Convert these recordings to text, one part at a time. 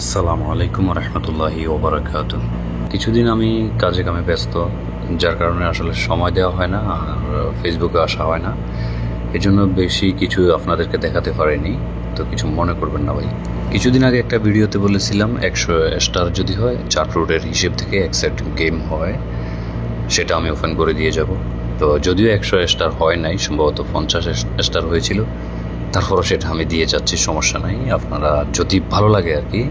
আসসালামু আলাইকুম রহমতুল্লাহি ওবরাকাত। কিছুদিন আমি কাজে কামে ব্যস্ত, যার কারণে আসলে সময় দেওয়া হয় না আর ফেসবুকে আসা হয় না। এই জন্য বেশি কিছু আপনাদেরকে দেখাতে পারিনি, তো কিছু মনে করবেন না ভাই। কিছুদিন আগে একটা ভিডিওতে বলেছিলাম 100 স্টার যদি হয়, চার্ট রোডের হিসেব থেকে এক সেট গেম হয়, সেটা আমি ওপেন করে দিয়ে যাব। তো যদিও 100 স্টার হয় নাই, সম্ভবত 50 স্টার হয়েছিল, তারপরও সেটা আমি দিয়ে যাচ্ছি, সমস্যা নাই। আপনারা যদি ভালো লাগে আর কি,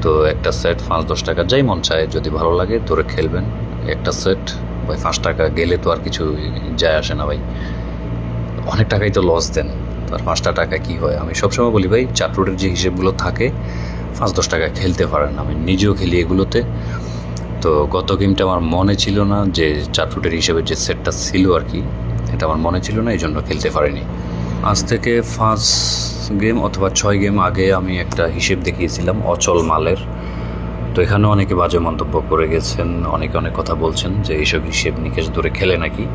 তো একটা সেট 5-10 টাকা যাই মন চায়, যদি ভালো লাগে ধরে খেলবেন। একটা সেট ভাই 5 টাকা গেলে তো আর কিছু যায় আসে না ভাই, অনেক টাকাই তো লস দেন। আর 5টা টাকা কি হয়, আমি সবসময় বলি ভাই, চার্ট রোডের যে হিসেবগুলো থাকে 5-10 টাকা খেলতে পারেন। আমি নিজেও খেলি এগুলোতে। তো গত গেমটা আমার মনে ছিল না যে চার্ট রোডের হিসেবে যে সেটটা ছিল আর কি, এটা আমার মনে ছিল না, এই জন্য খেলতে পারিনি। আজ থেকে 5 গেম অথবা 6 গেম আগে আমি একটা হিসেব দেখিয়েছিলাম অচল মালের। তো এখানে অনেকে বাজে মন্তব্য করে গেছেন, অনেকে অনেক কথা বলছেন যে এইসব হিসেব নিকেশ ধরে খেলে নাকি।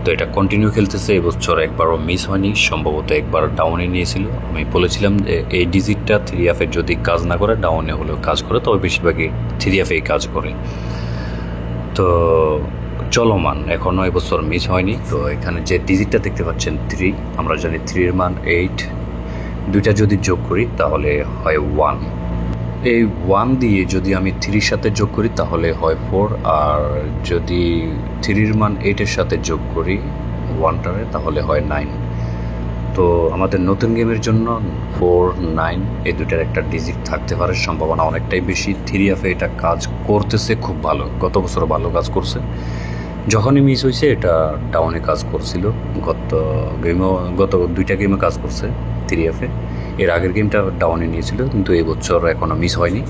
তো এটা কন্টিনিউ খেলতেছে, এবছর একবারও মিস হয়নি, সম্ভবত একবার ডাউনে নিয়েছিল। আমি বলেছিলাম যে এই ডিজিটটা 3F যদি কাজ না করে, ডাউনে হলেও কাজ করে, তবে বেশিরভাগই 3F কাজ করে। তো চলমান এখনও এবছর মিস হয়নি। তো এখানে যে ডিজিটটা দেখতে পাচ্ছেন 3, আমরা জানি 3-এর মান 8, দুইটা যদি যোগ করি তাহলে হয় 1। এই 1 দিয়ে যদি আমি 3-এর সাথে যোগ করি তাহলে হয় 4, আর যদি 3-এর মান 8-এর সাথে যোগ করি 1টারে তাহলে হয় 9। তো আমাদের নতুন গেমের জন্য 4, 9 এই দুটার একটা ডিজিট থাকতে পারে, সম্ভাবনা অনেকটাই বেশি। 3F এটা কাজ করতেছে খুব ভালো, গত বছর ভালো কাজ করছে। যখনই মিস হয়েছে এটা ডাউনে কাজ করছিল, গত 2টা গেমে কাজ করছে 3F। এর আগের গেমটা ডাউনে নিয়েছিল, কিন্তু এই বছর এখনও মিস হয়নি।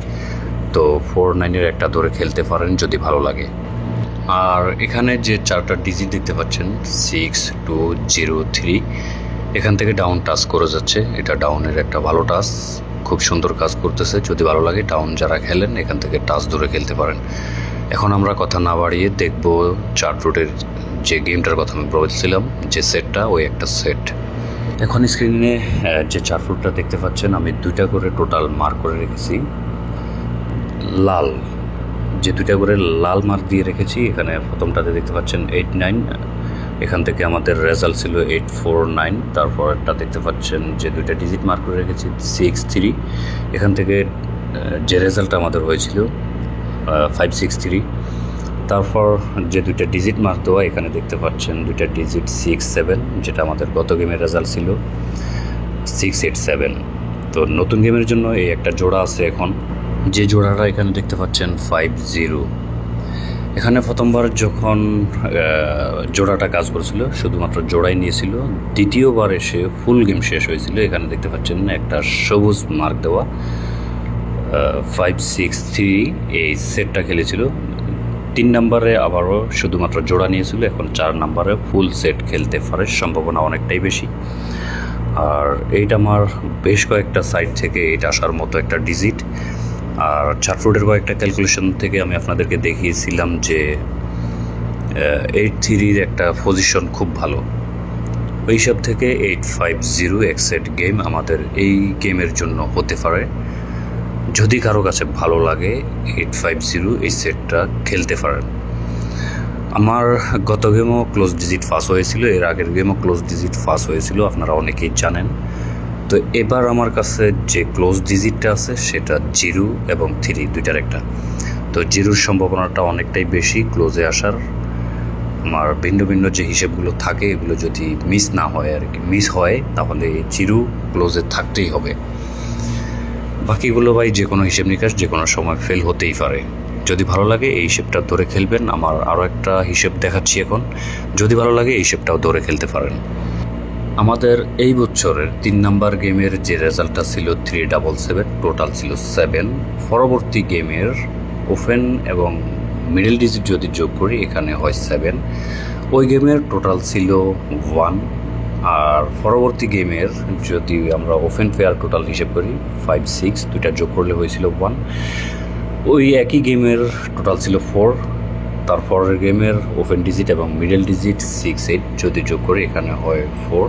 তো 4, 9-এর একটা ধরে খেলতে পারেন যদি ভালো লাগে। আর এখানে যে 4টা ডিজিট দেখতে পাচ্ছেন 6, 2, 0, 3, এখান থেকে ডাউন টাচ করে যাচ্ছে। এটা ডাউনের একটা ভালো টাচ, খুব সুন্দর কাজ করতেছে। যদি ভালো লাগে, ডাউন যারা খেলেন এখান থেকে টাচ ধরে খেলতে পারেন। এখন আমরা কথা না বাড়িয়ে দেখব চার্ট রোডের যে গেমটার কথা আমি বলছিলাম, যে সেটটা, ওই একটা সেট। এখন স্ক্রিনে যে চার্ট রোডটা দেখতে পাচ্ছেন, আমি 2টা করে টোটাল মার্ক করে রেখেছি লাল, যে 2টা করে লাল মার্ক দিয়ে রেখেছি। এখানে প্রথমটাতে দেখতে পাচ্ছেন 8, 9, এখান থেকে আমাদের রেজাল্ট ছিল 8, 4, 9। তারপর একটা দেখতে পাচ্ছেন যে 2টা ডিজিট মার্ক করে রেখেছি 6, 3, এখান থেকে যে রেজাল্টটা আমাদের হয়েছিল 5, 6, 3। তারপর যে 2টা ডিজিট মার্ক দেওয়া, এখানে দেখতে পাচ্ছেন 2টা ডিজিট 6, 7, যেটা আমাদের গত গেমের রেজাল্ট ছিল 6, 8, 7। তো নতুন গেমের জন্য এই একটা জোড়া আছে এখন, যে জোড়াটা এখানে দেখতে পাচ্ছেন 5, 0। এখানে প্রথমবার যখন জোড়াটা কাজ করেছিল শুধুমাত্র জোড়াই নিয়েছিল, দ্বিতীয়বার এসে ফুল গেম শেষ হয়েছিল। এখানে দেখতে পাচ্ছেন একটা সবুজ মার্ক দেওয়া 5, 6, 3 এই সেটটা খেলেছিল। 3 নম্বরে আবারও শুধুমাত্র জোড়া নিয়েছিল, এখন 4 নম্বরে ফুল সেট খেলতে পারে, সম্ভাবনা অনেকটাই বেশি। আর এইটা আমার বেশ কয়েকটা সাইট থেকে এটা আসার মতো একটা ডিজিট। আর চার্ট রোডের কয়েকটা ক্যালকুলেশন থেকে আমি আপনাদেরকে দেখিয়েছিলাম যে 8-3-র একটা পজিশন খুব ভালো। ওইসব থেকে 8-5-0 এক সেট গেম আমাদের এই গেমের জন্য হতে পারে। যদি কারো কাছে ভালো লাগে 8-5-0 এই সেটটা খেলতে পারেন। আমার গত গেমও ক্লোজ ডিজিট পাস হয়েছিল, এর আগের গেমও ক্লোজ ডিজিট পাস হয়েছিল, আপনারা অনেকেই জানেন। তো এবার আমার কাছে যে ক্লোজ ডিজিটটা আছে সেটা 0 এবং 3 দুইটার একটা। তো 0-র সম্ভাবনাটা অনেকটাই বেশি ক্লোজে আসার। আমার ভিন্ন ভিন্ন যে হিসেবগুলো থাকে এগুলো যদি মিস না হয় আর কি, মিস হয় তাহলে 0 ক্লোজে থাকতেই হবে। বাকিগুলো ভাই যে কোনো হিসেব নিকাশ যে কোনো সময় ফেল হতেই পারে। যদি ভালো লাগে এই হিসেবটা ধরে খেলবেন। আমার আরও একটা হিসেব দেখাচ্ছি এখন, যদি ভালো লাগে এই হিসেবটাও ধরে খেলতে পারেন। আমাদের এই বছরের 3 নাম্বার গেমের যে রেজাল্টটা ছিল 377, টোটাল ছিল 7। পরবর্তী গেমের ওপেন এবং মিডল ডিজিট যদি যোগ করি এখানে হয় 7। ওই গেমের টোটাল ছিল 1। আর পরবর্তী গেমের যদি আমরা ওপেন ফেয়ার টোটাল হিসেব করি 5, 6, দুইটা যোগ করলে হয়েছিল 1। ওই একই গেমের টোটাল ছিল 4। তারপরের গেমের ওপেন ডিজিট এবং মিডল ডিজিট 6, 8 যদি যোগ করি এখানে হয় 4।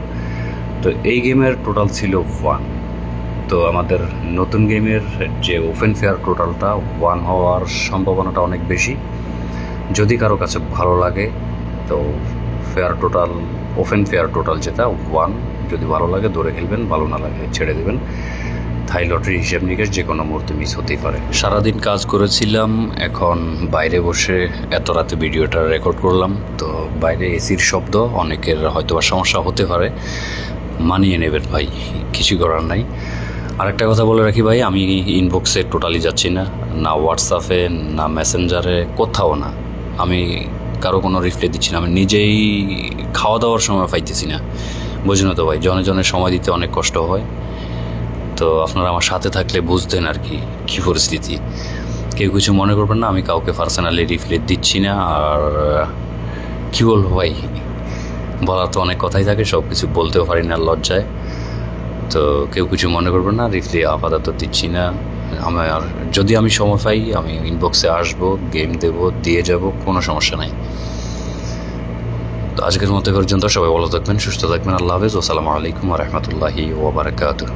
তো এই গেমের টোটাল ছিল 1। তো আমাদের নতুন গেমের যে ওপেন ফেয়ার টোটালটা 1 হওয়ার সম্ভাবনাটা অনেক বেশি। যদি কারো কাছে ভালো লাগে তো fair total, open fair total যেটা 1, যদি ভালো লাগে ধরে খেলবেন, ভালো না লাগে ছেড়ে দেবেন। থাই লটারি হিসেব নিকেশ যে কোনো মুহূর্তে মিস হতেই পারে। সারাদিন কাজ করেছিলাম, এখন বাইরে বসে এত রাতে ভিডিওটা রেকর্ড করলাম। তো বাইরে এসির শব্দ, অনেকের হয়তো বা সমস্যা হতে পারে, মানিয়ে নেবেন ভাই, কিছু করার নাই। আরেকটা কথা বলে রাখি ভাই, আমি ইনবক্সে টোটালি যাচ্ছি না, না হোয়াটসঅ্যাপে, না মেসেঞ্জারে, কোথাও না। আমি কারো কোনো রিপ্লাই দিচ্ছি না। আমি নিজেই খাওয়া দাওয়ার সময় পাইতেছি না, বুঝুন তো ভাই, জনে জনে সময় দিতে অনেক কষ্ট হয়। তো আপনারা আমার সাথে থাকলে বুঝতেন আর কি কী পরিস্থিতি। কেউ কিছু মনে করবেন না, আমি কাউকে পার্সোনালি রিপ্লাই দিচ্ছি না। আর কী বলবো ভাই, বলার তো অনেক কথাই থাকে, সব কিছু বলতেও পারি না লজ্জায়। তো কেউ কিছু মনে করবেন না, রিপ্লাই আপাতত দিচ্ছি না। আমার যদি আমি সময় পাই আমি ইনবক্সে আসবো, গেম দেবো, দিয়ে যাব, কোনো সমস্যা নাই। তো আজকের মতো পর্যন্ত সবাই ভালো থাকবেন, সুস্থ থাকবেন। আল্লাহ হাফেজ, আসসালামু আলাইকুম ওয়া রাহমাতুল্লাহি ওয়া বারাকাতুহু।